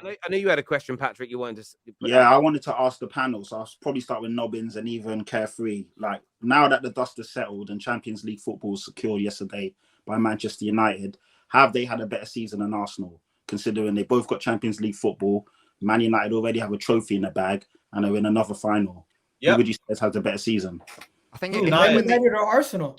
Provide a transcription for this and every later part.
I know you had a question, Patrick. You wanted to. Yeah, I wanted to ask the panel, so I'll probably start with Nobbins and even Carefree. Like, now that the dust has settled and Champions League football was secured yesterday by Manchester United, have they had a better season than Arsenal? Considering they both got Champions League football, Man United already have a trophy in the bag and are in another final. Who would you say has had a better season? I think Man United or Arsenal.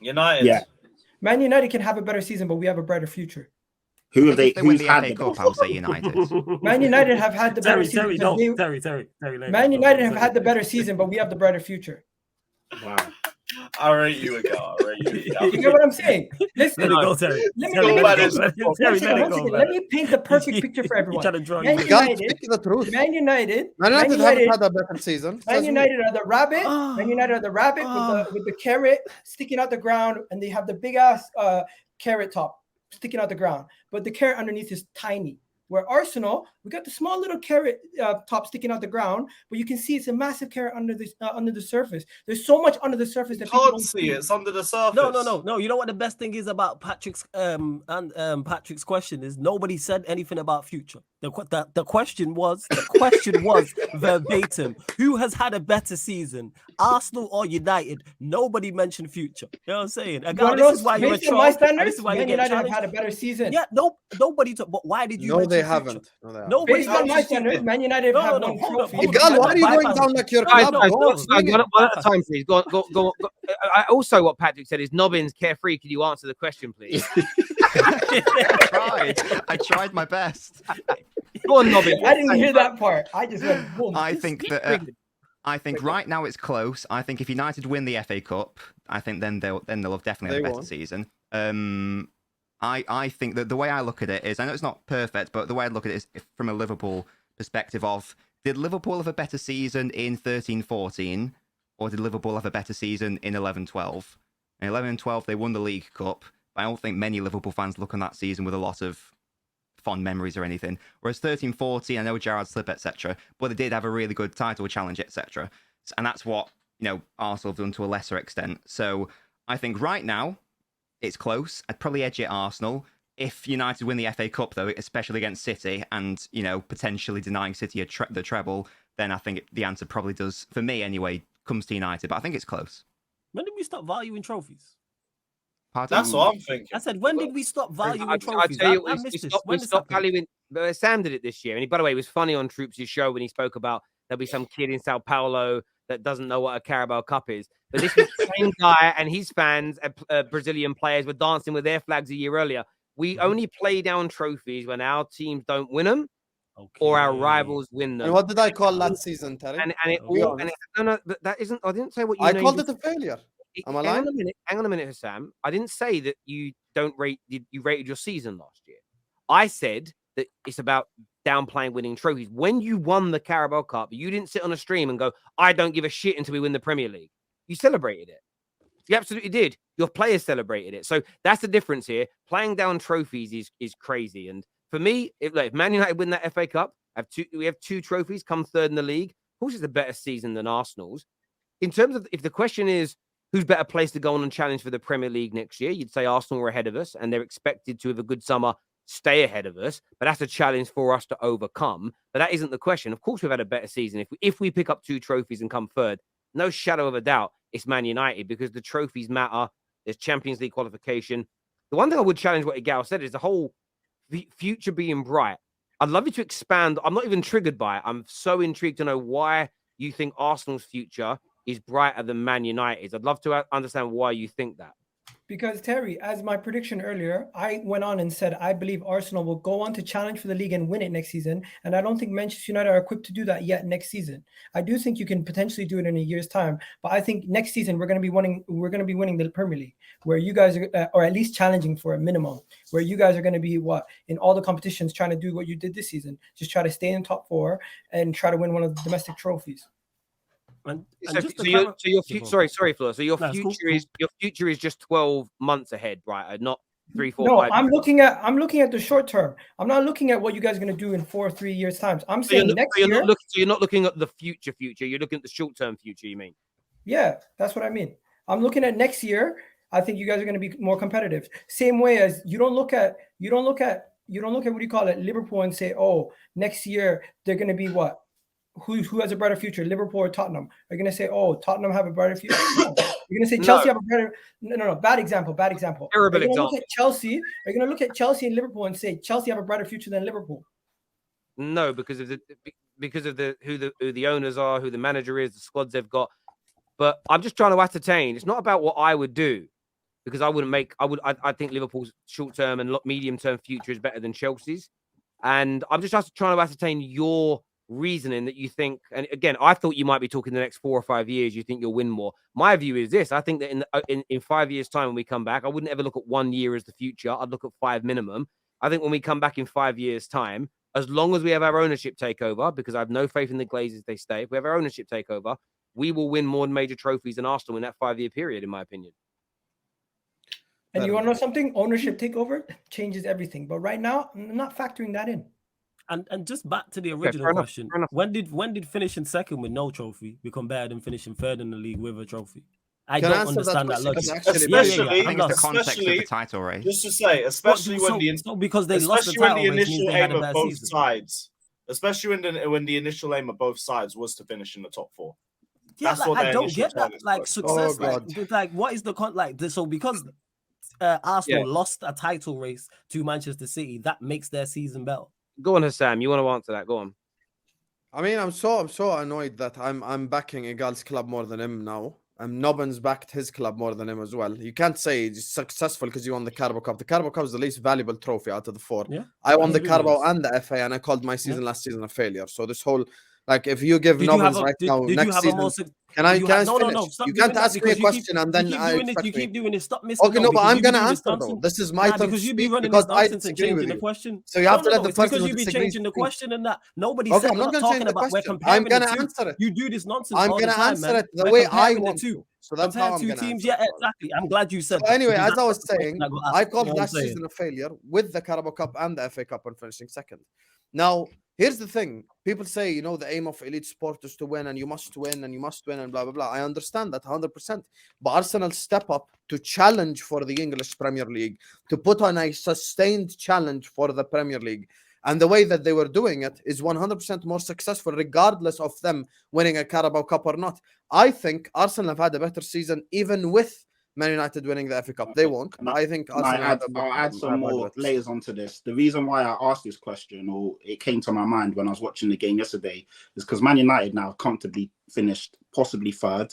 United. Yeah. Man United can have a better season, but we have a brighter future. Who have they? Who's had the Cup? I would say United. Man United have had the better season. Terry. Man United have had the better season, but we have the brighter future. Wow. I rate you again. You get what I'm saying? Listen, let it go, Terry. Let me paint the perfect picture for everyone. Man United haven't had a better season. Man United are the rabbit. Man United are the rabbit with the carrot sticking out the ground, and they have the big ass carrot top sticking out the ground, but the carrot underneath is tiny. Where Arsenal, we got the small little carrot top sticking out the ground, but you can see it's a massive carrot under the surface. There's so much under the surface that you can't see it. It's under the surface. No. You know what the best thing is about Patrick's Patrick's question is nobody said anything about future. The question was verbatim. Who has had a better season, Arsenal or United? Nobody mentioned future. You know what I'm saying? This is why you're a troll. This is why Man United have had a better season. Yeah, nobody. But why did you? No, they haven't. Nobody. Based on my standards, Man United have won trophy. Why are you going down like your club? One at a time, please. Go on. Also, what Patrick said is Nobbins, Carefree. Can you answer the question, please? I tried my best. Go on, Nobbins. I didn't hear that part. I just went boom. I think right now it's close. I think if United win the FA Cup, I think then they'll have definitely a better season. I think that the way I look at it is, I know it's not perfect, but the way I look at it is from a Liverpool perspective of, did Liverpool have a better season in 13-14, or did Liverpool have a better season in 11-12? In 11-12, they won the League Cup, but I don't think many Liverpool fans look on that season with a lot of fond memories or anything. Whereas 13-14, I know Gerrard slip, etc., but they did have a really good title challenge, etc. And that's what, Arsenal have done to a lesser extent. So I think right now, it's close. I'd probably edge it Arsenal. If United win the FA Cup, though, especially against City, and potentially denying City the treble, then I think the answer probably does, for me anyway, comes to United. But I think it's close. When did we stop valuing trophies? Pardon? That's what I'm thinking. I said, when did we stop valuing trophies? I tell you, we stopped valuing. Sam did it this year, and by the way, it was funny on Troops' show when he spoke about there'll be some kid in Sao Paulo that doesn't know what a Carabao Cup is. But this was the same guy and his fans, Brazilian players, were dancing with their flags a year earlier. We only play down trophies when our teams don't win them or our rivals win them. And what did I call that season, Terry? But that isn't. I didn't say what you. I called it a failure. Am I lying? Hang on a minute, Sam. I didn't say that you don't rate. You rated your season last year. I said that it's about downplaying winning trophies. When you won the Carabao Cup, you didn't sit on a stream and go, "I don't give a shit until we win the Premier League." You celebrated it. You absolutely did. Your players celebrated it. So that's the difference here. Playing down trophies is crazy. And for me, if Man United win that FA Cup, we have two trophies, come third in the league. Of course, it's a better season than Arsenal's. In terms of, if the question is who's better placed to go on and challenge for the Premier League next year, you'd say Arsenal are ahead of us, and they're expected to have a good summer, stay ahead of us. But that's a challenge for us to overcome. But that isn't the question. Of course, we've had a better season. If we pick up two trophies and come third, no shadow of a doubt, it's Man United, because the trophies matter. There's Champions League qualification. The one thing I would challenge what Igal said is the whole future being bright. I'd love you to expand. I'm not even triggered by it. I'm so intrigued to know why you think Arsenal's future is brighter than Man United's. I'd love to understand why you think that. Because, Terry, as my prediction earlier, I went on and said I believe Arsenal will go on to challenge for the league and win it next season. And I don't think Manchester United are equipped to do that yet next season. I do think you can potentially do it in a year's time. But I think next season we're going to be winning the Premier League, where you guys are, or at least challenging for a minimum, where you guys are going to be in all the competitions trying to do what you did this season. Just try to stay in top four and try to win one of the domestic trophies. Your future is just 12 months ahead, right? Not 3, 4, no, 5. I'm looking at the short term. I'm not looking at what you guys are going to do in 4 or 3 years time. I'm saying next year. You're not looking at the future. You're looking at the short term future. You mean? Yeah, that's what I mean. I'm looking at next year. I think you guys are going to be more competitive. Same way as you don't look at you don't look at what do you call it, Liverpool, and say, oh, next year they're going to be what? Who has a brighter future, Liverpool or Tottenham? Are you going to say, oh, Tottenham have a brighter future? No. You're going to say Chelsea have a better. No. Bad example. Terrible Are you going to example. look at Chelsea? Are you going to look at Chelsea and Liverpool and say Chelsea have a brighter future than Liverpool? No, because of who the owners are, who the manager is, the squads they've got. But I'm just trying to ascertain. It's not about what I would do, because I think Liverpool's short-term and medium-term future is better than Chelsea's. And I'm just trying to ascertain your reasoning that you think, and again, I thought you might be talking the next 4 or 5 years, you think you'll win more. My view is this: I think that in 5 years' time when we come back, I wouldn't ever look at 1 year as the future. I'd look at 5 minimum. I think when we come back in 5 years' time, as long as we have our ownership takeover, because I have no faith in the Glazers, they stay. If we have our ownership takeover, we will win more major trophies than Arsenal in that 5-year period, in my opinion. And you want to know something? Ownership takeover changes everything. But right now, I'm not factoring that in. And just back to the original question: when did finishing second with no trophy become better than finishing third in the league with a trophy? I don't understand that logic. Especially, I think it's the context of the title race. Just to say, especially because they lost the title when the race, initial they had aim a of bad both season. sides, especially when the initial aim of both sides was to finish in the top 4. Yeah, that's what I don't get that. Like was. success, like what is the so because Arsenal lost a title race to Manchester City, that makes their season better. Go on, Hassam. You want to answer that? Go on. I mean, I'm so annoyed that I'm backing Igal's club more than him now. Nobbins backed his club more than him as well. You can't say he's successful because you won the Carabao Cup. The Carabao Cup is the least valuable trophy out of the 4. Yeah, I won the Carabao and the FA, and I called my season last season a failure. So this whole, like, if you give Nobbins right now next season, can I finish? No, you can't ask me a question and then you keep doing it. Stop missing. Okay, no, but I'm gonna answer though. This is my turn to speak because I disagree with you. Question. So you have to let the person because who you be disagrees changing the question and that nobody okay, said. I'm not We're gonna change talking the about. We're question. comparing. I'm gonna answer it. You do this nonsense. I'm all gonna the time, answer man. it the We're way I comparing want to. So that's Compare how I'm two gonna teams. answer. Yeah, exactly. I'm glad you said. Anyway, that, as I was saying, I called last saying. season a failure with the Carabao Cup and the FA Cup and finishing second. Now, here's the thing. People say, you know, the aim of elite sport is to win and you must win and you must win and blah, blah, blah. I understand that 100%. But Arsenal step up to challenge for the English Premier League, to put on a sustained challenge for the Premier League. And the way that they were doing it is 100% more successful, regardless of them winning a Carabao Cup or not. I think Arsenal have had a better season, even with Man United winning the FA Cup. They won't. I think Arsenal I'll add some more layers onto this. The reason why I asked this question, or it came to my mind when I was watching the game yesterday, is because Man United now comfortably finished possibly third,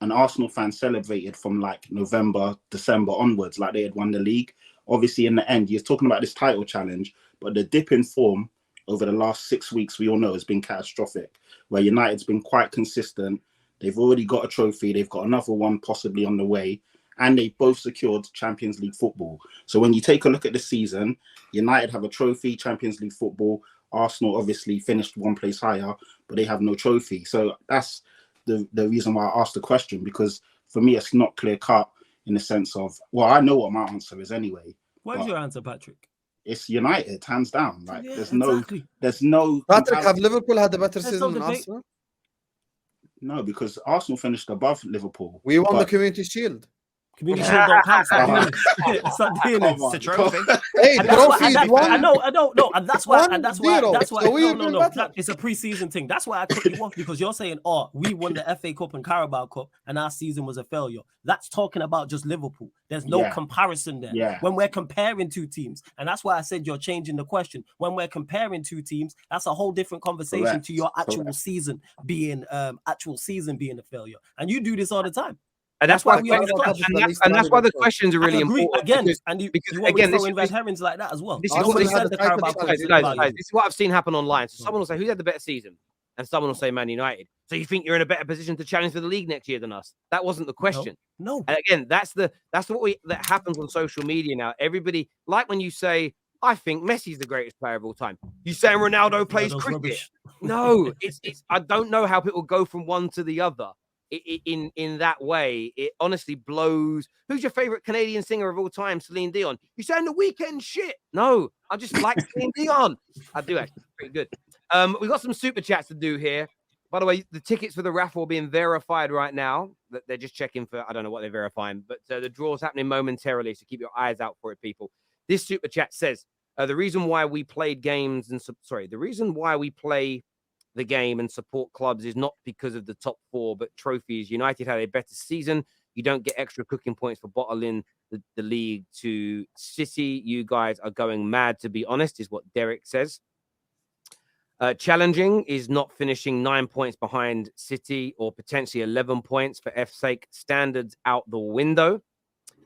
and Arsenal fans celebrated from like November, December onwards, like they had won the league. Obviously, in the end, you're talking about this title challenge, but the dip in form over the last 6 weeks, we all know, has been catastrophic, where United's been quite consistent. They've already got a trophy. They've got another one possibly on the way. And they both secured Champions League football. So when you take a look at the season, United have a trophy, Champions League football. Arsenal obviously finished one place higher, but they have no trophy. So that's the reason why I asked the question, because for me, it's not clear cut in the sense of, well, I know what my answer is anyway. What is your answer, Patrick? It's United, hands down. Like yeah, there's no. Patrick, have Liverpool had a better season than Arsenal? No, because Arsenal finished above Liverpool. We won the Community Shield. Community Shield don't count. Stop doing it. It's a trophy. Hey, trophy won. I know, and that's why. So it's a preseason thing. That's why I cut you off, because you're saying, "Oh, we won the FA Cup and Carabao Cup, and our season was a failure." That's talking about just Liverpool. There's no comparison there. Yeah. When we're comparing two teams, and that's why I said you're changing the question. When we're comparing two teams, that's a whole different conversation to your actual season being a failure. And you do this all the time. And that's why the questions are really important. Again, because, and you again, always throw in red herrings like that as well. This is what I've seen happen online. So someone will say, who's had the better season? And someone will say Man United. So you think you're in a better position to challenge for the league next year than us? That wasn't the question. No. And again, that's what happens on social media now. Everybody, like when you say, I think Messi's the greatest player of all time. You saying Ronaldo plays cricket? No, it's I don't know how people go from one to the other. In that way, it honestly blows. Who's your favorite Canadian singer of all time? Celine Dion. You saying The Weeknd shit? No, I just like Celine Dion. I do actually. Pretty good. We got some super chats to do here. By the way, the tickets for the raffle are being verified right now. They're just checking for, I don't know what they're verifying, but the draw's happening momentarily, so keep your eyes out for it, people. This super chat says, The reason why we played games and the reason why we play the game and support clubs is not because of the top 4, but trophies. United had a better season. You don't get extra cooking points for bottling the league to City. You guys are going mad, to be honest, is what Derek says. Challenging is not finishing 9 points behind City or potentially 11 points for F's sake. Standards out the window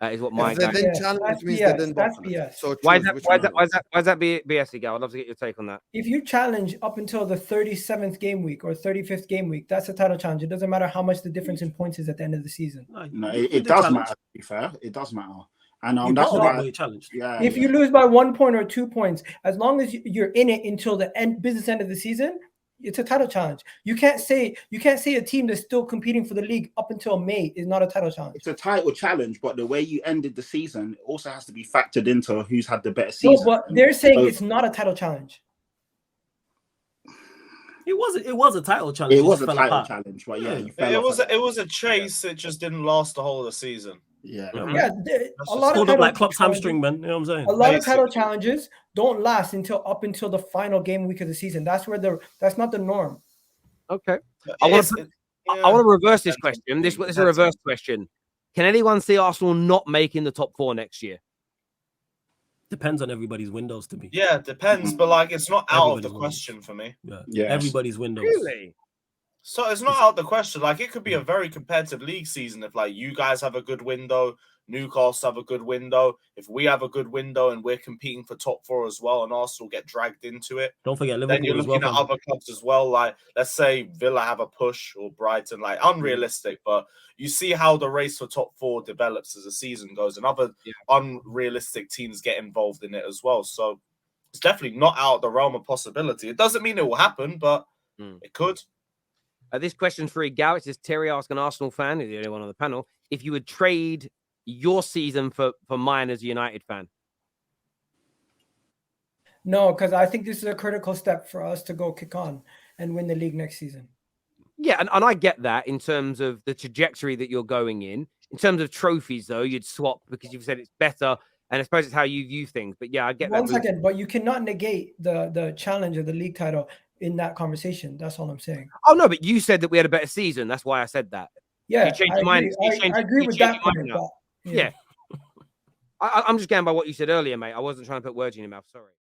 is what my If they guy. didn't challenge, means they didn't That's bottle it. BS. So Why choose which is one. that BS, Gal? I'd love to get your take on that. If you challenge up until the 37th game week or 35th game week, that's a title challenge. It doesn't matter how much the difference in points is at the end of the season. No, it does matter. To be fair, it does matter. And You that's bottled it, why. but you challenged. Yeah. If you lose by 1 point or 2 points, as long as you're in it until the business end of the season, it's a title challenge. You can't say a team that's still competing for the league up until May is not a title challenge. It's a title challenge, but the way you ended the season also has to be factored into who's had the better season. No, but they're saying it's not a title challenge. It was a title challenge. It was just a fell title apart. challenge, but yeah, It was a chase. It just didn't last the whole of the season. Yeah. Yeah, a lot of Called up title like Klopp's challenges- hamstring, man. You know what I'm saying? A lot of title Basically. challenges don't last until the final game week of the season. That's that's not the norm. Okay. I want to reverse this question. This is a reverse question. Can anyone see Arsenal not making the top 4 next year? Depends on everybody's windows to me. Yeah, it depends, but like it's not out of the Everybody's question for me. Yes. Everybody's windows. Really? So it's not out of the question. Like it could be a very competitive league season if like you guys have a good window, Newcastle have a good window. If we have a good window and we're competing for top 4 as well, and Arsenal get dragged into it, Don't forget then Liverpool you're as well. looking at fam. other clubs as well. Like let's say Villa have a push or Brighton, like unrealistic, but you see how the race for top 4 develops as the season goes, and other unrealistic teams get involved in it as well. So it's definitely not out of the realm of possibility. It doesn't mean it will happen, but it could. This question's for Gal. It says Terry asked an Arsenal fan, who's the only one on the panel, if you would trade your season for mine as a United fan. No, because I think this is a critical step for us to go kick on and win the league next season. Yeah, and I get that in terms of the trajectory that you're going in. In terms of trophies, though, you'd swap because you've said it's better, and I suppose it's how you view things. But yeah, I get that. 1 second, but you cannot negate the challenge of the league title in that conversation. That's all I'm saying. Oh no, but you said that we had a better season. That's why I said that. Yeah, You changed I your mind. agree. I agree with that point. Yeah. I'm just going by what you said earlier, mate. I wasn't trying to put words in your mouth. Sorry.